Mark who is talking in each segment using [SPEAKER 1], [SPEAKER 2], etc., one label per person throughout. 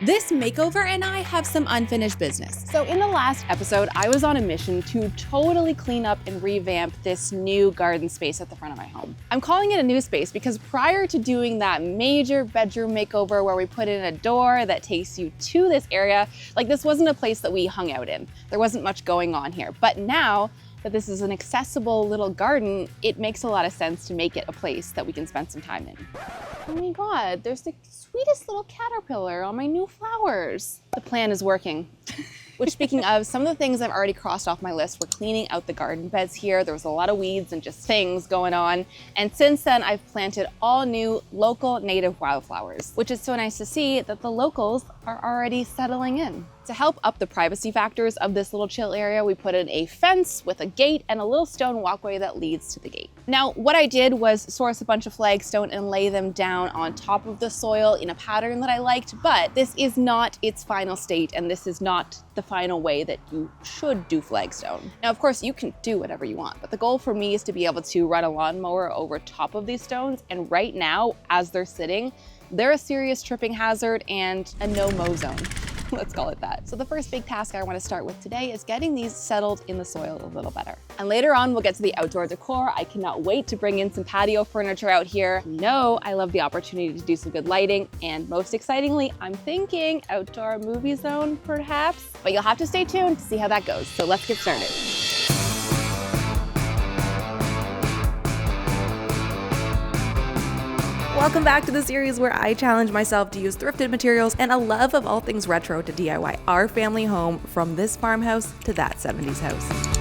[SPEAKER 1] This makeover and I have some unfinished business.
[SPEAKER 2] So in the last episode, I was on a mission to totally clean up and revamp this new garden space at the front of my home. I'm calling it a new space because prior to doing that major bedroom makeover where we put in a door that takes you to this area, like this wasn't a place that we hung out in. There wasn't much going on here. But now that this is an accessible little garden, it makes a lot of sense to make it a place that we can spend some time in. Oh my God, there's the sweetest little caterpillar on my new flowers. The plan is working. Which, speaking of, some of the things I've already crossed off my list were cleaning out the garden beds here. There was a lot of weeds and just things going on. And since then, I've planted all new local native wildflowers, which is so nice to see that the locals are already settling in. To help up the privacy factors of this little chill area, we put in a fence with a gate and a little stone walkway that leads to the gate. Now, what I did was source a bunch of flagstone and lay them down on top of the soil in a pattern that I liked, but this is not its final state, and this is not the final way that you should do flagstone. Now, of course, you can do whatever you want, but the goal for me is to be able to run a lawnmower over top of these stones, and right now, as they're sitting, they're a serious tripping hazard and a no-mow zone. Let's call it that. So the first big task I want to start with today is getting these settled in the soil a little better. And later on, we'll get to the outdoor decor. I cannot wait to bring in some patio furniture out here. No, I love the opportunity to do some good lighting. And most excitingly, I'm thinking outdoor movie zone, perhaps. But you'll have to stay tuned to see how that goes. So let's get started.
[SPEAKER 1] Welcome back to the series where I challenge myself to use thrifted materials and a love of all things retro to DIY our family home, from this farmhouse to that 70s house.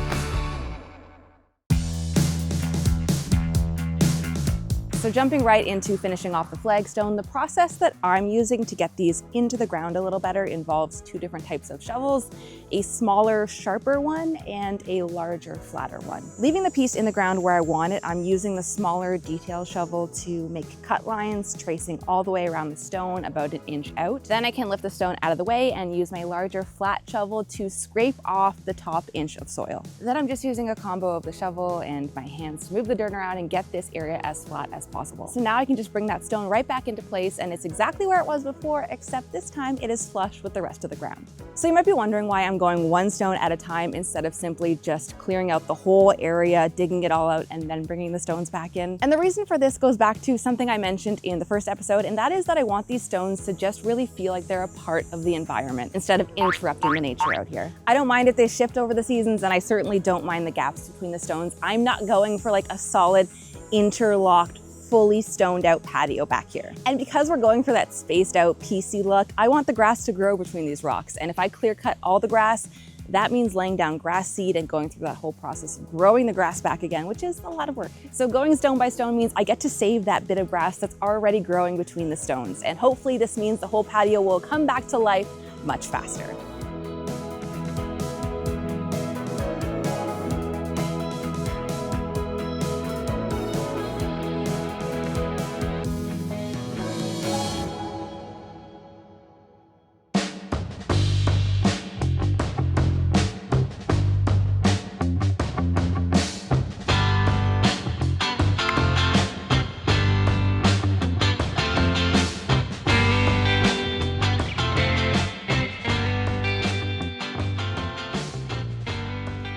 [SPEAKER 2] So jumping right into finishing off the flagstone, the process that I'm using to get these into the ground a little better involves two different types of shovels, a smaller, sharper one and a larger, flatter one. Leaving the piece in the ground where I want it, I'm using the smaller detail shovel to make cut lines, tracing all the way around the stone about an inch out. Then I can lift the stone out of the way and use my larger, flat shovel to scrape off the top inch of soil. Then I'm just using a combo of the shovel and my hands to move the dirt around and get this area as flat as possible. So now I can just bring that stone right back into place, and it's exactly where it was before, except this time it is flush with the rest of the ground. So you might be wondering why I'm going one stone at a time instead of simply just clearing out the whole area, digging it all out, and then bringing the stones back in. And the reason for this goes back to something I mentioned in the first episode, and that is that I want these stones to just really feel like they're a part of the environment instead of interrupting the nature out here. I don't mind if they shift over the seasons, and I certainly don't mind the gaps between the stones. I'm not going for like a solid interlocked, fully stoned out patio back here. And because we're going for that spaced out PC look, I want the grass to grow between these rocks. And if I clear cut all the grass, that means laying down grass seed and going through that whole process of growing the grass back again, which is a lot of work. So going stone by stone means I get to save that bit of grass that's already growing between the stones. And hopefully this means the whole patio will come back to life much faster.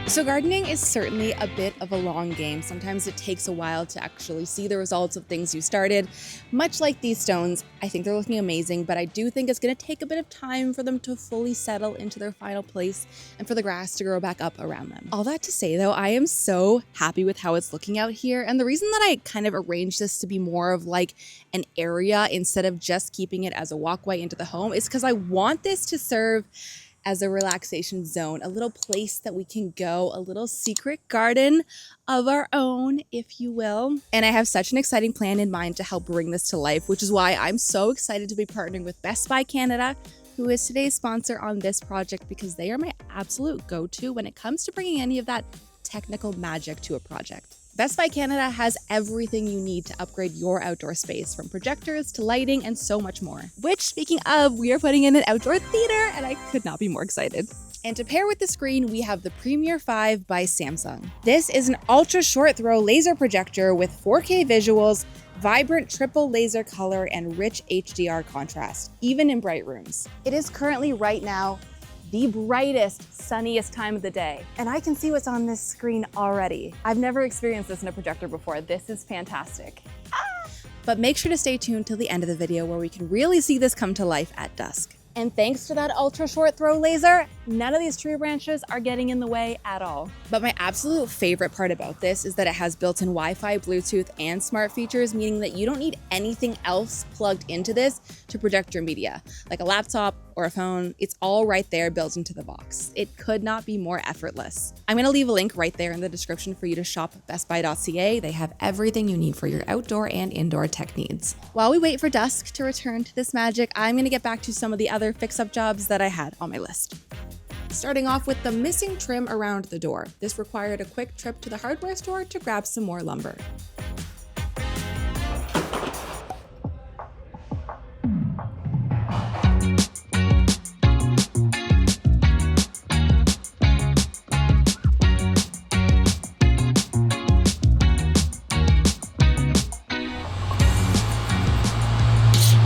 [SPEAKER 1] So gardening is certainly a bit of a long game. Sometimes it takes a while to actually see the results of things you started. Much like these stones, I think they're looking amazing, but I do think it's going to take a bit of time for them to fully settle into their final place and for the grass to grow back up around them. All that to say though, I am so happy with how it's looking out here. And the reason that I kind of arranged this to be more of like an area instead of just keeping it as a walkway into the home is because I want this to serve as a relaxation zone, a little place that we can go, a little secret garden of our own, if you will. And I have such an exciting plan in mind to help bring this to life, which is why I'm so excited to be partnering with Best Buy Canada, who is today's sponsor on this project, because they are my absolute go-to when it comes to bringing any of that technical magic to a project. Best Buy Canada has everything you need to upgrade your outdoor space, from projectors to lighting and so much more. Which, speaking of, we are putting in an outdoor theater and I could not be more excited. And to pair with the screen, we have the Premier 5 by Samsung. This is an ultra short throw laser projector with 4K visuals, Vibrant triple laser color and rich HDR contrast, even in bright rooms.
[SPEAKER 2] It is currently right now the brightest, sunniest time of the day. And I can see what's on this screen already. I've never experienced this in a projector before. This is fantastic.
[SPEAKER 1] But make sure to stay tuned till the end of the video where we can really see this come to life at dusk.
[SPEAKER 2] And thanks to that ultra short throw laser, none of these tree branches are getting in the way at all.
[SPEAKER 1] But my absolute favorite part about this is that it has built-in Wi-Fi, Bluetooth, and smart features, meaning that you don't need anything else plugged into this to project your media, like a laptop or a phone. It's all right there built into the box. It could not be more effortless. I'm gonna leave a link right there in the description for you to shop at bestbuy.ca. They have everything you need for your outdoor and indoor tech needs. While we wait for dusk to return to this magic, I'm gonna get back to some of the other fix-up jobs that I had on my list. Starting off with the missing trim around the door. This required a quick trip to the hardware store to grab some more lumber.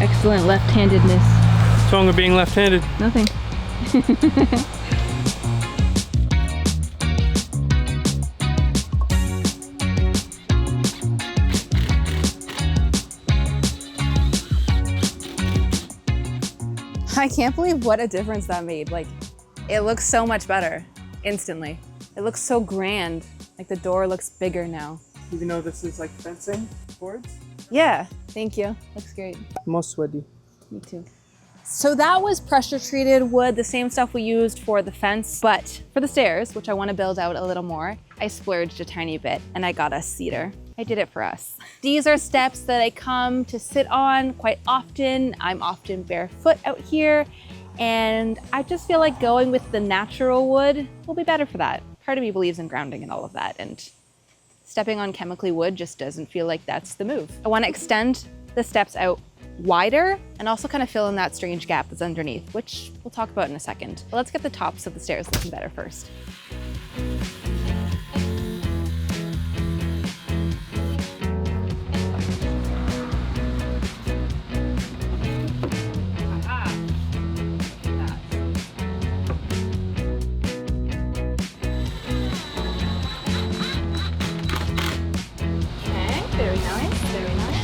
[SPEAKER 2] Excellent left-handedness.
[SPEAKER 3] What's wrong with being left-handed?
[SPEAKER 2] Nothing. I can't believe what a difference that made. Like, it looks so much better instantly. It looks so grand. Like the door looks bigger now.
[SPEAKER 3] Even though this is like fencing boards?
[SPEAKER 2] Yeah, thank you. Looks great.
[SPEAKER 3] Most sweaty.
[SPEAKER 2] Me too. So that was pressure treated wood, the same stuff we used for the fence, but for the stairs, which I want to build out a little more, I splurged a tiny bit and I got us cedar. I did it for us. These are steps that I come to sit on quite often. I'm often barefoot out here, and I just feel like going with the natural wood will be better for that. Part of me believes in grounding and all of that, and stepping on chemically wood just doesn't feel like that's the move. I want to extend the steps out wider and also kind of fill in that strange gap that's underneath, which we'll talk about in a second. But let's get the tops of the stairs looking better first. Okay, very nice, very nice.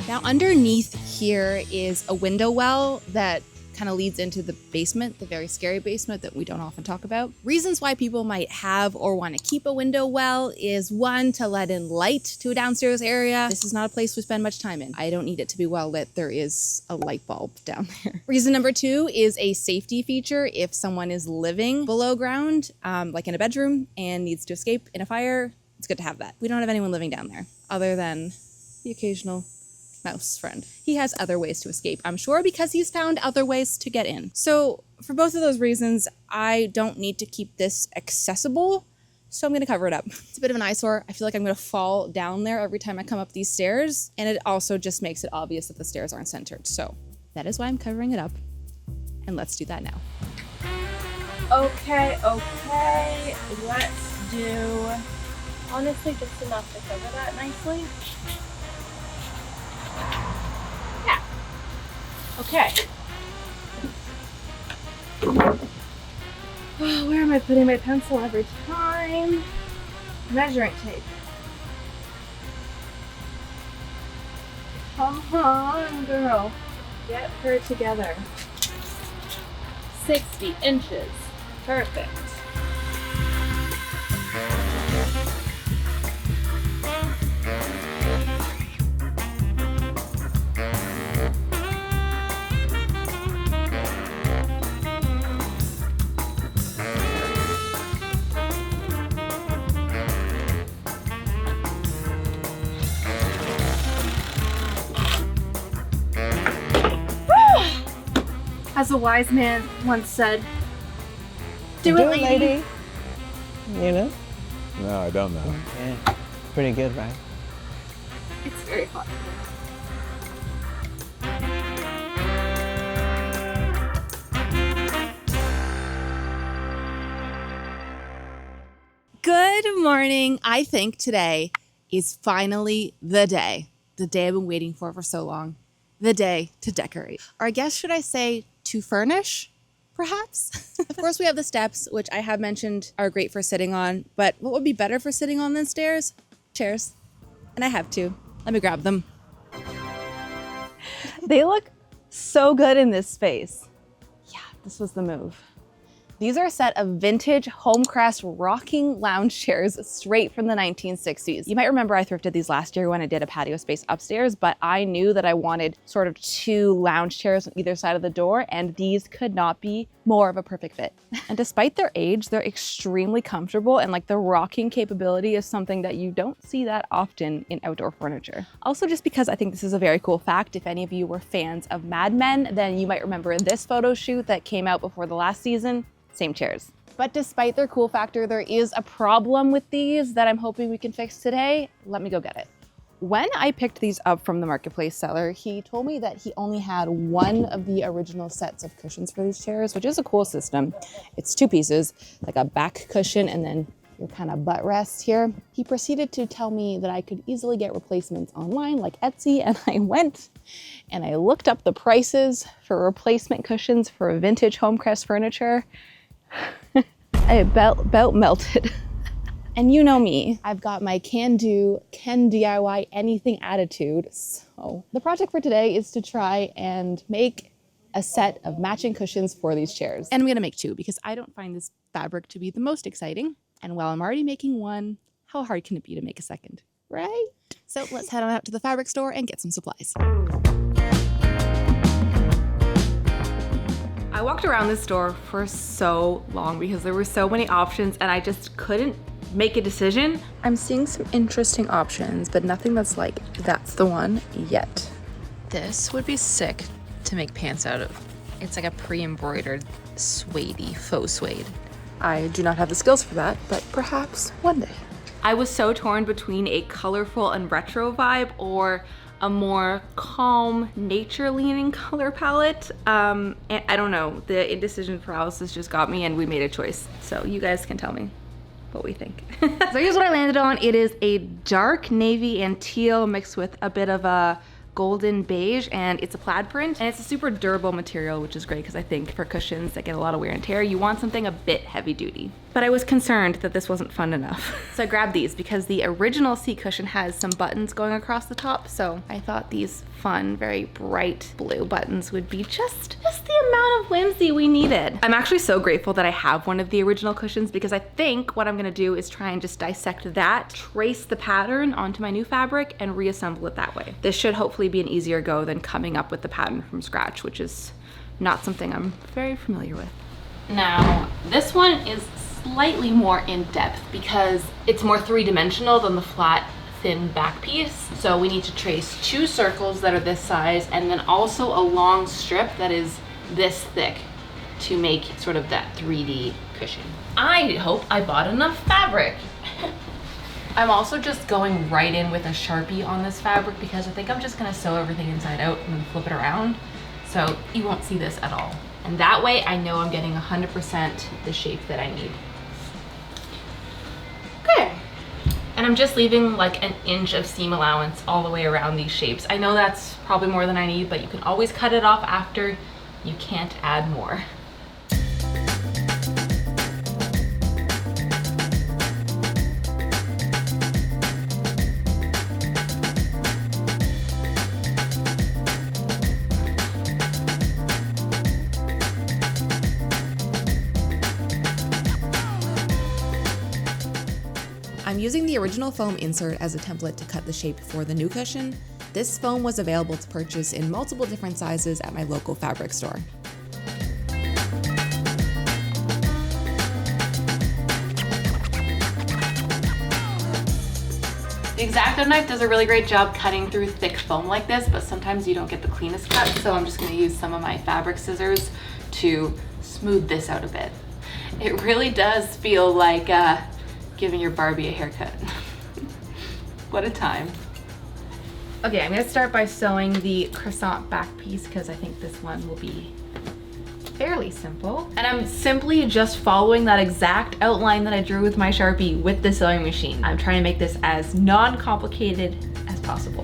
[SPEAKER 1] Now underneath here is a window well that kind of leads into the basement, the very scary basement that we don't often talk about. Reasons why people might have or want to keep a window well is one, to let in light to a downstairs area. This is not a place we spend much time in. I don't need it to be well lit. There is a light bulb down there. Reason number two is a safety feature. If someone is living below ground, like in a bedroom and needs to escape in a fire, it's good to have that. We don't have anyone living down there other than the occasional mouse friend. He has other ways to escape, I'm sure, because he's found other ways to get in. So for both of those reasons, I don't need to keep this accessible, so I'm gonna cover it up. It's a bit of an eyesore. I feel like I'm gonna fall down there every time I come up these stairs, and it also just makes it obvious that the stairs aren't centered. So that is why I'm covering it up, and let's do that now.
[SPEAKER 4] Okay, let's do honestly just enough to cover that nicely. Yeah. Okay. Oh, where am I putting my pencil every time? Measuring tape. Come on, girl. Get her together. 60 inches. Perfect. As a wise man once said, do it, lady.
[SPEAKER 5] You know?
[SPEAKER 6] No, I don't know.
[SPEAKER 5] Yeah. Pretty good, right?
[SPEAKER 4] It's very hot.
[SPEAKER 1] Good morning. I think today is finally the day I've been waiting for so long. The day to decorate. Or I guess, should I say, to furnish, perhaps? Of course, we have the steps, which I have mentioned are great for sitting on, but what would be better for sitting on than stairs? Chairs. And I have two. Let me grab them.
[SPEAKER 2] They look so good in this space. Yeah, this was the move. These are a set of vintage Homecrest rocking lounge chairs straight from the 1960s. You might remember I thrifted these last year when I did a patio space upstairs, but I knew that I wanted sort of two lounge chairs on either side of the door, and these could not be more of a perfect fit. And despite their age, they're extremely comfortable, and like the rocking capability is something that you don't see that often in outdoor furniture. Also, just because I think this is a very cool fact, if any of you were fans of Mad Men, then you might remember this photo shoot that came out before the last season. Same chairs. But despite their cool factor, there is a problem with these that I'm hoping we can fix today. Let me go get it. When I picked these up from the marketplace seller, he told me that he only had one of the original sets of cushions for these chairs, which is a cool system. It's two pieces, like a back cushion and then your kind of butt rest here. He proceeded to tell me that I could easily get replacements online like Etsy, and I went and I looked up the prices for replacement cushions for vintage Homecrest furniture. I about melted. And you know me, I've got my can do, can DIY anything attitude. So the project for today is to try and make a set of matching cushions for these chairs. And I'm gonna make two because I don't find this fabric to be the most exciting. And while I'm already making one, how hard can it be to make a second, right? So let's head on out to the fabric store and get some supplies. I walked around this store for so long because there were so many options and I just couldn't make a decision. I'm seeing some interesting options, but nothing that's like, that's the one yet.
[SPEAKER 5] This would be sick to make pants out of. It's like a pre-embroidered suede-y, faux suede.
[SPEAKER 1] I do not have the skills for that, but perhaps one day. I was so torn between a colorful and retro vibe or a more calm, nature-leaning color palette. And I don't know, the indecision paralysis just got me and we made a choice. So you guys can tell me what we think. So here's what I landed on. It is a dark navy and teal mixed with a bit of a golden beige, and it's a plaid print, and it's a super durable material, which is great because I think for cushions that get a lot of wear and tear, you want something a bit heavy duty. But I was concerned that this wasn't fun enough. So I grabbed these because the original seat cushion has some buttons going across the top, so I thought these fun, very bright blue buttons would be just the amount of whimsy we needed. I'm actually so grateful that I have one of the original cushions because I think what I'm gonna do is try and just dissect that, trace the pattern onto my new fabric, and reassemble it that way. This should hopefully be an easier go than coming up with the pattern from scratch, which is not something I'm very familiar with. Now, this one is slightly more in depth because it's more three-dimensional than the flat, thin back piece. So we need to trace two circles that are this size and then also a long strip that is this thick to make sort of that 3D cushion. I hope I bought enough fabric. I'm also just going right in with a Sharpie on this fabric because I think I'm just gonna sew everything inside out and then flip it around. So you won't see this at all. And that way I know I'm getting 100% the shape that I need. Okay. And I'm just leaving like an inch of seam allowance all the way around these shapes. I know that's probably more than I need, but you can always cut it off after. You can't add more. I'm using the original foam insert as a template to cut the shape for the new cushion. This foam was available to purchase in multiple different sizes at my local fabric store. The X-Acto knife does a really great job cutting through thick foam like this, but sometimes you don't get the cleanest cut, so I'm just gonna use some of my fabric scissors to smooth this out a bit. It really does feel like giving your Barbie a haircut. What a time.
[SPEAKER 2] Okay, I'm gonna start by sewing the croissant back piece because I think this one will be fairly simple. And I'm simply just following that exact outline that I drew with my Sharpie with the sewing machine. I'm trying to make this as non-complicated as possible.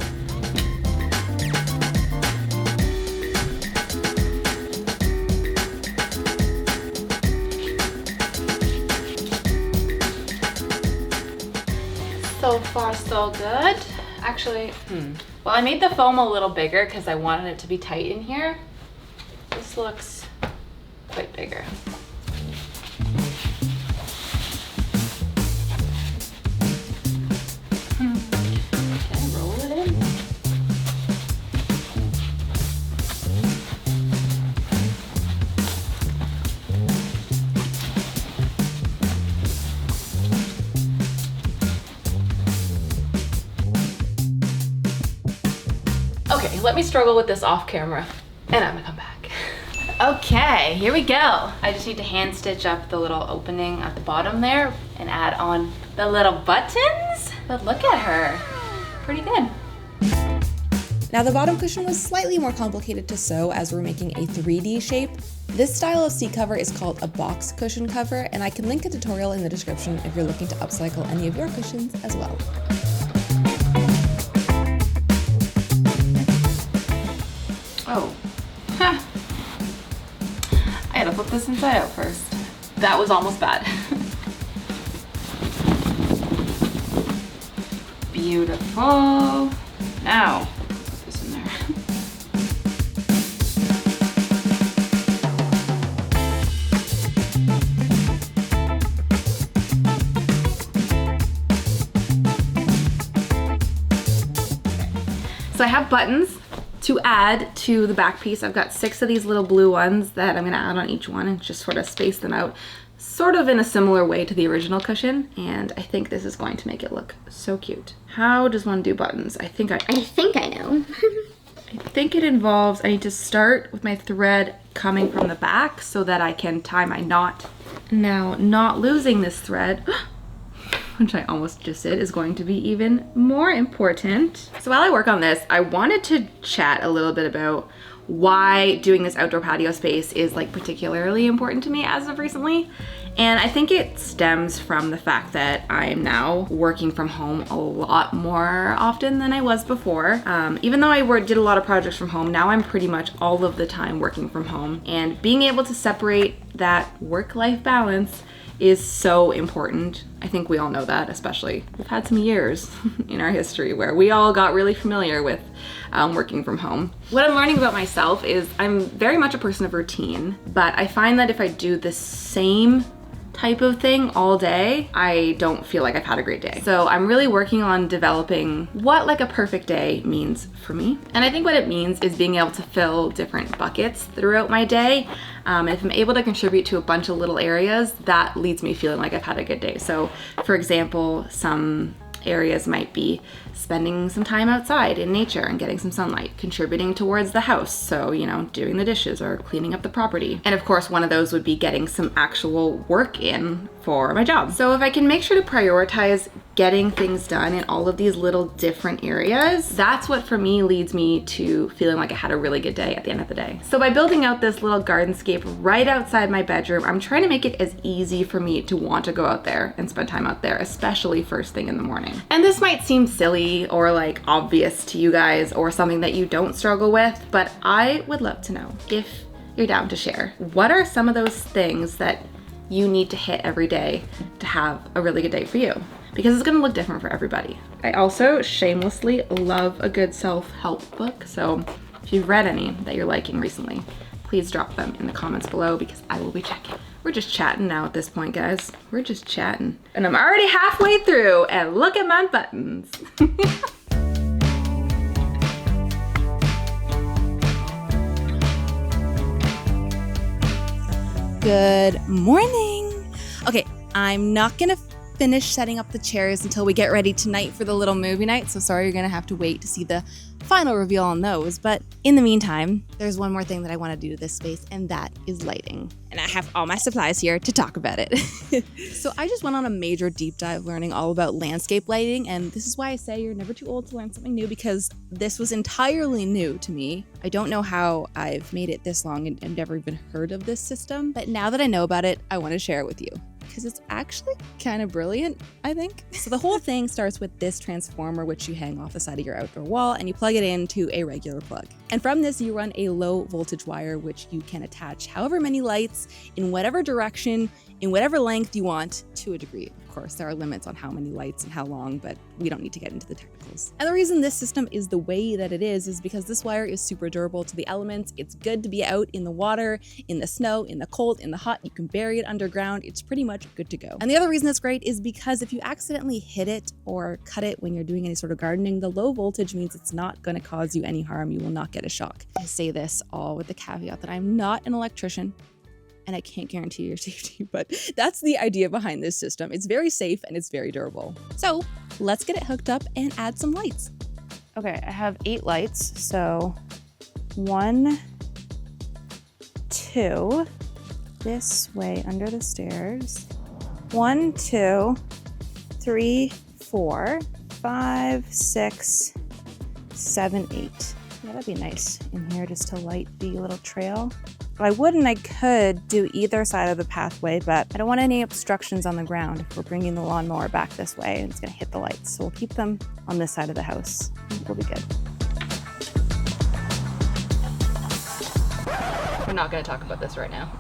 [SPEAKER 2] So far, so good. Actually, well, I made the foam a little bigger because I wanted it to be tight in here. This looks quite bigger. Okay, roll it in. Okay, let me struggle with this off camera and I'm gonna come back. Okay, here we go. I just need to hand stitch up the little opening at the bottom there and add on the little buttons. But look at her, pretty good.
[SPEAKER 1] Now the bottom cushion was slightly more complicated to sew as we're making a 3D shape. This style of seat cover is called a box cushion cover, and I can link a tutorial in the description if you're looking to upcycle any of your cushions as well.
[SPEAKER 2] Oh, huh. I had to flip this inside out first. That was almost bad. Beautiful. Now, put this in there. So I have buttons to add to the back piece. I've got 6 of these little blue ones that I'm gonna add on each one and just sort of space them out, sort of in a similar way to the original cushion. And I think this is going to make it look so cute. How does one do buttons? I think I know. I think it involves, I need to start with my thread coming from the back so that I can tie my knot. Now, not losing this thread, which I almost just did, is going to be even more important. So while I work on this, I wanted to chat a little bit about why doing this outdoor patio space is like particularly important to me as of recently. And I think it stems from the fact that I am now working from home a lot more often than I was before. Even though I did a lot of projects from home, now I'm pretty much all of the time working from home. And being able to separate that work-life balance is so important. I think we all know that, especially. We've had some years in our history where we all got really familiar with working from home. What I'm learning about myself is I'm very much a person of routine, but I find that if I do the same type of thing all day, I don't feel like I've had a great day. So I'm really working on developing what like a perfect day means for me. And I think what it means is being able to fill different buckets throughout my day. If I'm able to contribute to a bunch of little areas, that leads me feeling like I've had a good day. So for example, some areas might be spending some time outside in nature and getting some sunlight, contributing towards the house. So, you know, doing the dishes or cleaning up the property. And of course, one of those would be getting some actual work in for my job. So if I can make sure to prioritize getting things done in all of these little different areas, that's what for me leads me to feeling like I had a really good day at the end of the day. So by building out this little gardenscape right outside my bedroom, I'm trying to make it as easy for me to want to go out there and spend time out there, especially first thing in the morning. And this might seem silly or like obvious to you guys or something that you don't struggle with, but I would love to know if you're down to share. What are some of those things that you need to hit every day to have a really good day for you? Because it's gonna look different for everybody. I also shamelessly love a good self-help book. So if you've read any that you're liking recently, please drop them in the comments below because I will be checking. We're just chatting now at this point, guys. We're just chatting. And I'm already halfway through and look at my buttons.
[SPEAKER 1] Good morning. Okay, I'm not gonna finish setting up the chairs until we get ready tonight for the little movie night. So sorry, you're gonna have to wait to see the final reveal on those, but in the meantime, there's one more thing that I want to do to this space, and that is lighting. And I have all my supplies here to talk about it. So I just went on a major deep dive learning all about landscape lighting, and this is why I say you're never too old to learn something new, because this was entirely new to me. I don't know how I've made it this long and never even heard of this system, but now that I know about it, I want to share it with you, because it's actually kind of brilliant, I think. So the whole thing starts with this transformer, which you hang off the side of your outdoor wall, and you plug it into a regular plug. And from this, you run a low voltage wire, which you can attach however many lights in whatever direction, in whatever length you want, to a degree. Of course, there are limits on how many lights and how long, but we don't need to get into the technicals. And the reason this system is the way that it is because this wire is super durable to the elements. It's good to be out in the water, in the snow, in the cold, in the hot. You can bury it underground. It's pretty much good to go. And the other reason it's great is because if you accidentally hit it or cut it when you're doing any sort of gardening, the low voltage means it's not going to cause you any harm. You will not get a shock. I say this all with the caveat that I'm not an electrician, and I can't guarantee your safety, but that's the idea behind this system. It's very safe and it's very durable. So let's get it hooked up and add some lights.
[SPEAKER 2] Okay, I have 8 lights. So 1, 2, this way under the stairs. 1, 2, 3, 4, 5, 6, 7, 8. Yeah, that'd be nice in here just to light the little trail. I would and I could do either side of the pathway, but I don't want any obstructions on the ground if we're bringing the lawnmower back this way and it's gonna hit the lights. So we'll keep them on this side of the house. We'll be good.
[SPEAKER 5] We're not going to talk about this right now.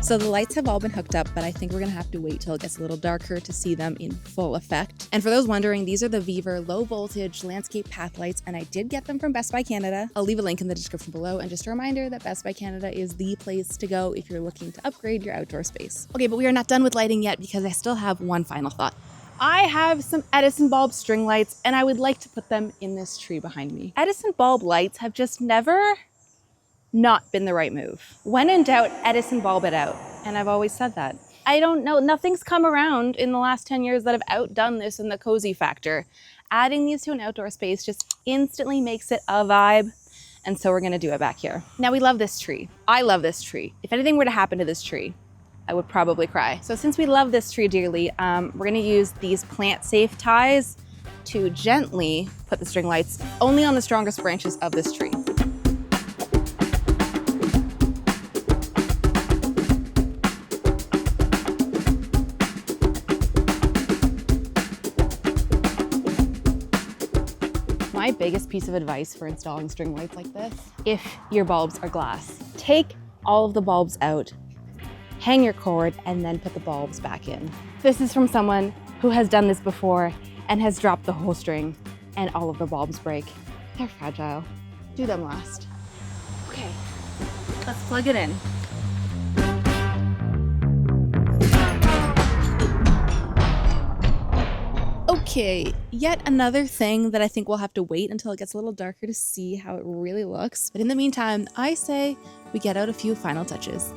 [SPEAKER 1] So the lights have all been hooked up, but I think we're gonna have to wait till it gets a little darker to see them in full effect. And for those wondering, these are the Viver low voltage landscape path lights, and I did get them from Best Buy Canada. I'll leave a link in the description below, and just a reminder that Best Buy Canada is the place to go if you're looking to upgrade your outdoor space. Okay, but we are not done with lighting yet because I still have one final thought.
[SPEAKER 2] I have some Edison bulb string lights and I would like to put them in this tree behind me. Edison bulb lights have just never not been the right move. When in doubt, Edison bulb it out. And I've always said that. I don't know, nothing's come around in the last 10 years that have outdone this in the cozy factor. Adding these to an outdoor space just instantly makes it a vibe. And so we're gonna do it back here. Now we love this tree. I love this tree. If anything were to happen to this tree, I would probably cry. So since we love this tree dearly, we're gonna use these plant-safe ties to gently put the string lights only on the strongest branches of this tree. My biggest piece of advice for installing string lights like this, if your bulbs are glass, take all of the bulbs out, hang your cord, and then put the bulbs back in. This is from someone who has done this before and has dropped the whole string and all of the bulbs break. They're fragile. Do them last. Okay, let's plug it in.
[SPEAKER 1] Okay, yet another thing that I think we'll have to wait until it gets a little darker to see how it really looks. But in the meantime, I say we get out a few final touches.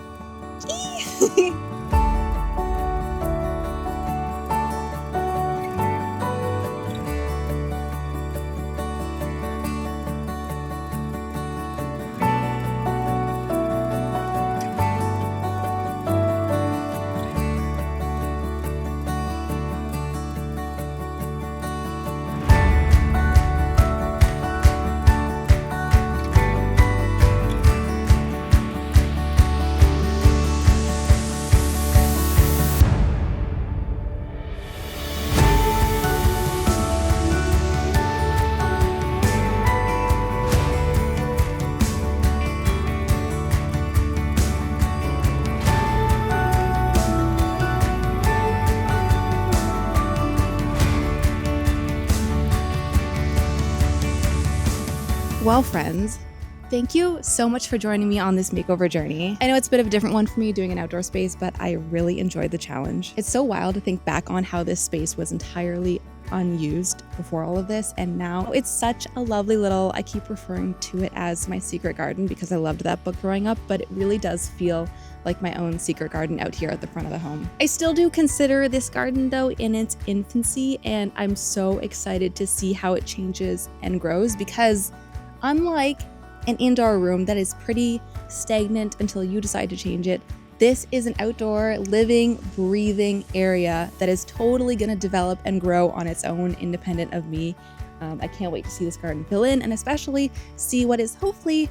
[SPEAKER 1] Well, friends, Thank you so much for joining me on this makeover journey. I know it's a bit of a different one for me doing an outdoor space, but I really enjoyed the challenge. It's so wild to think back on how this space was entirely unused before all of this, and now it's such a lovely little, I keep referring to it as my secret garden because I loved that book growing up, but it really does feel like my own secret garden out here at the front of the home. I still do consider this garden though in its infancy, and I'm so excited to see how it changes and grows because unlike an indoor room that is pretty stagnant until you decide to change it, this is an outdoor, living, breathing area that is totally gonna develop and grow on its own, independent of me. I can't wait to see this garden fill in and especially see what is hopefully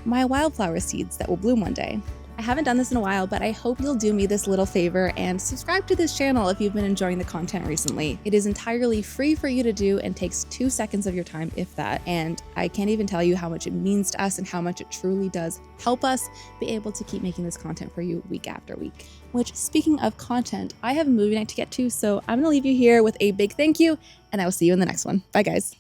[SPEAKER 1] my wildflower seeds that will bloom one day. I haven't done this in a while, but I hope you'll do me this little favor and subscribe to this channel if you've been enjoying the content recently. It is entirely free for you to do and takes 2 seconds of your time, if that. And I can't even tell you how much it means to us and how much it truly does help us be able to keep making this content for you week after week. Which, speaking of content, I have a movie night to get to, so I'm gonna leave you here with a big thank you, and I will see you in the next one. Bye, guys.